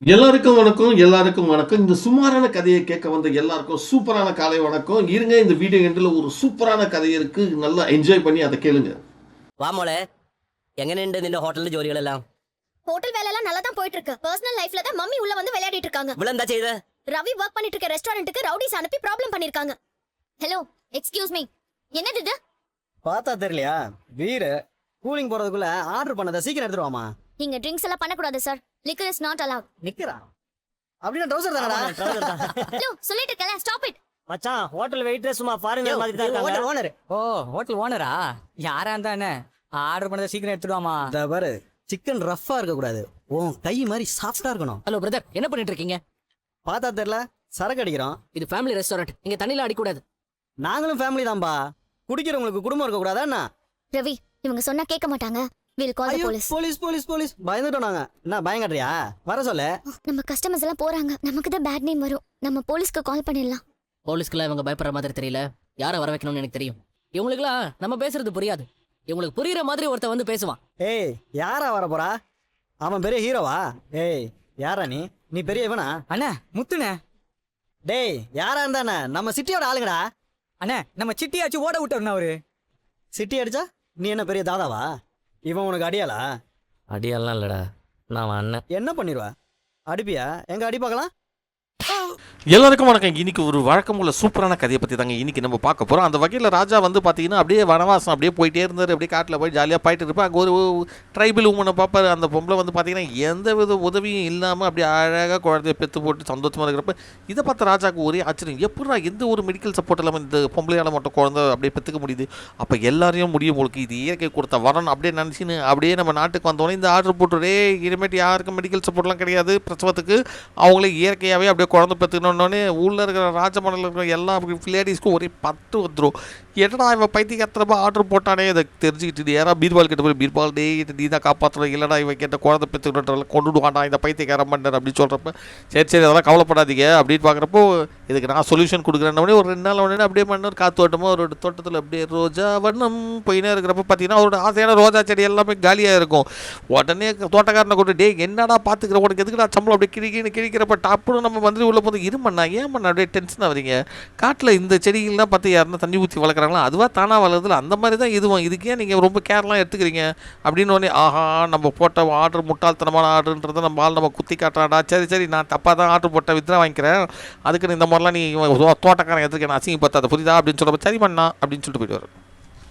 எல்லாருக்கும் வணக்கம். எல்லாருக்கும் வணக்கம். இந்த சுமாரான கதையை கேட்க வந்த எல்லாருக்கும் சூப்பரான காலை வணக்கம். இருங்க, இந்த வீடியோ எண்டுல ஒரு சூப்பரான கதை இருக்கு. நல்லா என்ஜாய் பண்ணி அதை கேளுங்க. വാ മോളെ, എങ്ങനെയുണ്ട് നിന്റെ ഹോട്ടലിലെ ജോലികളെല്ലാം? ஹோட்டல் வேலை எல்லாம் நல்லா தான் போயிட்டு இருக்கு. பர்சனல் லைஃப்ல தான் மம்மி உள்ள வந்து விளையாடிட்டு இருக்காங்க. ഇവളെന്താ ചെയ്ത്? ரவி ஒர்க் பண்ணிட்டு இருக்க ரெஸ்டாரண்ட்டுக்கு ரவுடிஸ் அனுப்பி ப்ராப்ளம் பண்ணிருக்காங்க. ஹலோ, எக்ஸ்கியூஸ் மீ, என்னது இது? பார்த்தா தெரியலையா? வீடு கூலிங் போறதுக்குள்ள ஆர்டர் பண்ணதை சீக்கிரம் எடுத்துருவாமா. நீங்க ட்ரிங்க்ஸ் எல்லாம் பண்ணக்கூடாது sir. Liquor is not allowed. நிக்கிறா அப்படின்னா ட்ரௌசர் தானடா. ஹலோ, சொல்லிட்டு இருக்கல, ஸ்டாப் இட். மச்சான், ஹோட்டல் வெயிட்டர் சும்மா ஃபாரினர் மாதிரி தான் இருக்காங்க. ஓனர் ஓ ஹோட்டல் ஓனரா? யாரா இருந்தா என்ன, ஆர்டர் பண்ணதை சீக்கிரம் எடுத்துடுவாமா. இந்த பாரு, சிக்கன் ரஃப்பா இருக்க கூடாது, உன் கை மாதிரி சாஃப்டா இருக்கணும். ஹலோ பிரதர், என்ன பண்ணிட்டு இருக்கீங்க? பார்த்தா தெரியல, சரக்கு அடிக்கிறோம். இது ஃபேமிலி ரெஸ்டாரண்ட், இங்க தண்ணில அடிக்கூடாது. நாங்களும் ஃபேமிலி தான்பா. குடிக்கிறவங்களுக்கு குடும்பம் இருக்க கூடாதா என்ன? ரவி, இவங்க சொன்னா கேட்க மாட்டாங்க. வில் கால் தி ஐயோ, போலீஸ். போலீஸ் போலீஸ் போலீஸ் பயந்துட்டோம் நாங்க. என்ன பயங்கறியா? வர சொல்லு. நம்ம கஸ்டமர்ஸ் எல்லாம் போறாங்க, நமக்கு தான் பேட் நேம் வரும். நம்ம போலீஸ்க்கு கால் பண்ணிடலாம். போலீஸ்க்குலாம் இவங்க பயப்படுற மாதிரி தெரியல. யாரை வர வைக்கணும்னு எனக்கு தெரியும். இவங்களுக்குலாம் நம்ம பேசுறது புரியாது. இவங்களுக்கு புரியுற மாதிரி ஒருத்தன் வந்து பேசுவான். ஏய், யாரா வர போறா? அவன் பெரிய ஹீரோவா? ஏய், யாரா நீ? நீ பெரிய இவனா? அண்ணா முத்துண்ணே. டேய், யாரா இருந்தானே நம்ம சிட்டியோட ஆளுங்கடா. அண்ணா நம்ம சிட்டியாச்சு ஓட விட்டோம்னா அவரு. சிட்டி அடிச்சா நீ என்ன பெரிய தாதாவா? இவன் உனக்கு அடியாளா? அடியெல்லாம் இல்லடா, நான் அண்ணன். என்ன பண்ணிடுவா? அடிப்பியா? எங்க அடி பார்க்கலாம். எல்லாருக்கும் வணக்கம். இன்னைக்கு ஒரு வழக்கம் உள்ள சூப்பரான கதையை பற்றி தாங்க இன்னைக்கு நம்ம பார்க்க போகிறோம். அந்த வகையில் ராஜா வந்து பார்த்தீங்கன்னா அப்படியே வனவாசம் அப்படியே போயிட்டே இருந்தார். அப்படியே காட்டில் போய் ஜாலியாக போயிட்டு இருப்பேன். அங்கே ஒரு ட்ரைபிள் உமனை பார்ப்பார். அந்த பொம்பளை வந்து பார்த்தீங்கன்னா எந்த வித உதவியும் இல்லாமல் அப்படியே அழகாக குழந்தைய பெற்று போட்டு சந்தோஷமாக இருக்கிறப்ப இதை பார்த்த ராஜாவுக்கு ஒரே ஆச்சரியம். எப்படா எந்த ஒரு மெடிக்கல் சப்போர்ட் இல்லாமல் இந்த பொம்பளையால் மட்டும் குழந்தை அப்படியே பெற்றுக்க முடியுது? அப்போ எல்லாரையும் முடியும் உங்களுக்கு இது இயற்கை கொடுத்த வரணும் அப்படியே நினச்சின்னு அப்படியே நம்ம நாட்டுக்கு வந்தோடனே இந்த ஆர்டர் போட்டுறே இனிமேட்டு யாருக்கும் மெடிக்கல் சப்போர்ட்லாம் கிடையாது பிரசவத்துக்கு. அவங்களே இயற்கையாகவே அப்படியே குழந்தை பெற்றுக்கணுன்னே ஊரில் இருக்கிற ராஜமண்டலில் இருக்கிற எல்லா லேடிஸ்க்கும் ஒரே பத்து வந்துடும். என்னடா இவன் பைத்தியக்காரத்தனமா ஆர்டர் போட்டானே இதை தெரிஞ்சுக்கிட்டு யாராவது பீர்பால் கிட்ட போய் பீர்பால் டே நீ தான் காப்பாற்றணும், இல்லைடா இவன் கேட்ட குழந்தை பெற்றுக்கணுன்றல கொண்டுடுவானா இந்த பைத்தியக்காரன் பண்ணர் அப்படின்னு சொல்கிறப்ப சரி அதெல்லாம் கவலைப்படாதீங்க அப்படின்னு பார்க்குறப்போ இதுக்கு நான் சொல்யூஷன் கொடுக்குறேன்னே ஒரு 2 நாள் உடனே அப்படியே பண்ண காற்று ஓட்டமோ ஒரு தோட்டத்தில் அப்படியே ரோஜா வண்ணம் போயினே இருக்கிறப்ப பார்த்தீங்கன்னா அவரோட ஆசையான ரோஜா செடி எல்லாமே காலியாக இருக்கும். உடனே தோட்டக்காரனை கொண்டு டே என்னடா பார்த்துக்கிற உனக்கு எதுக்குடா சம்பளம் அப்படியே கிழிக்கிறப்ப டாப்புன்னு நம்ம மந்திரி உள்ள போது இருமண்ணா ஏன் பண்ண அப்படியே டென்ஷன் ஆகுறீங்க? காட்டில் இந்த செடிகள்லாம் பார்த்து யாருன்னா தண்ணி ஊற்றி வளர்க்குறாங்களா அதுவாக தானாக வளருதுல அந்த மாதிரி தான் இதுவும். இதுக்கே நீங்கள் ரொம்ப கேர்லாம் எடுத்துக்கிறீங்க அப்படின்னு உடனே ஆஹா நம்ம போட்ட ஆர்டர் முட்டாள்தனமான ஆர்டர்ன்றதை நம்ம ஆள் நம்ம குத்தி காட்டுறாடா. சரி நான் தப்பாக தான் ஆர்டர் போட்ட வித்ரா வாங்கிக்கிறேன், அதுக்குன்னு இந்த மாதிரிலாம் நீ தோட்டக்காரன் எடுத்துருக்கேன் அசிங்க பார்த்தாத புரியுதா அப்படின்னு சொல்கிறப்ப சரி பண்ணா அப்படின்னு சொல்லிட்டு போயிட்டு வர.